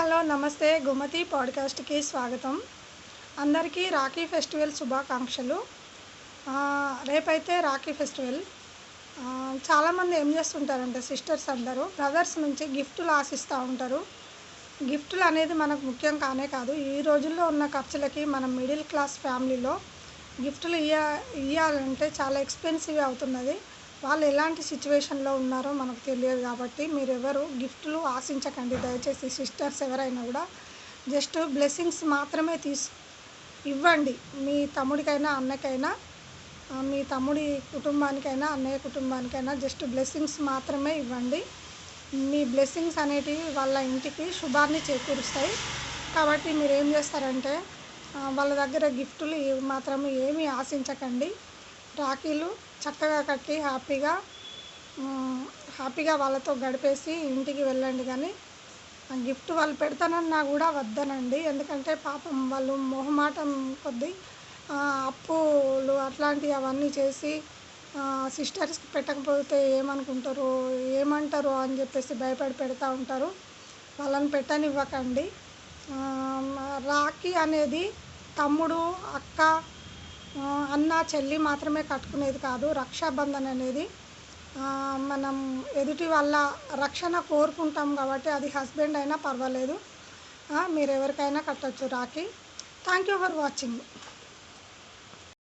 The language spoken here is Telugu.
హలో నమస్తే గుమతి పాడ్కాస్ట్కి స్వాగతం. అందరికీ రాఖీ ఫెస్టివల్ శుభాకాంక్షలు. రేపైతే రాఖీ ఫెస్టివల్. చాలామంది ఏం చేస్తుంటారంటే సిస్టర్స్ అందరూ బ్రదర్స్ నుంచి గిఫ్టులు ఆశిస్తూ ఉంటారు. గిఫ్టులు అనేది మనకు ముఖ్యం కానే కాదు. ఈ రోజుల్లో ఉన్న ఖర్చులకి మనం మిడిల్ క్లాస్ ఫ్యామిలీలో గిఫ్టులు ఇవ్వాలంటే చాలా ఎక్స్పెన్సివ్ అవుతున్నది. వాళ్ళు ఎలాంటి సిచ్యువేషన్లో ఉన్నారో మనకు తెలియదు కాబట్టి మీరెవరు గిఫ్టులు ఆశించకండి. దయచేసి సిస్టర్స్ ఎవరైనా కూడా జస్ట్ బ్లెస్సింగ్స్ మాత్రమే ఇవ్వండి. మీ తమ్ముడికైనా అన్నకైనా, మీ తమ్ముడి కుటుంబానికైనా అన్నయ్య కుటుంబానికైనా జస్ట్ బ్లెస్సింగ్స్ మాత్రమే ఇవ్వండి. మీ బ్లెస్సింగ్స్ అనేటివి వాళ్ళ ఇంటికి శుభాన్ని చేకూరుస్తాయి. కాబట్టి మీరు ఏం చేస్తారంటే వాళ్ళ దగ్గర గిఫ్టులు మాత్రం ఏమీ ఆశించకండి. రాఖీలు చక్కగా కట్టి హ్యాపీగా వాళ్ళతో గడిపేసి ఇంటికి వెళ్ళండి. కానీ ఆ గిఫ్ట్ వాళ్ళు పెడతానన్నా కూడా వద్దనండి. ఎందుకంటే పాపం వాళ్ళు మొహమాటం కొద్దీ అప్పులు అట్లాంటివి అవన్నీ చేసి సిస్టర్స్కి పెట్టకపోతే ఏమంటారు అని చెప్పేసి భయపడి పెడతా ఉంటారు. వాళ్ళని పెట్టనివ్వకండి. రాఖీ అనేది తమ్ముడు, అక్క, అన్న, చెల్లి మాత్రమే కట్టుకునేది కాదు. రక్షాబంధన్ అనేది మనం ఎదుటి వాళ్ళ రక్షణ కోరుకుంటాం కాబట్టి అది హస్బెండ్ అయినా పర్వాలేదు, మీరు ఎవరికైనా కట్టచ్చు Rakhi. Thank you for watching.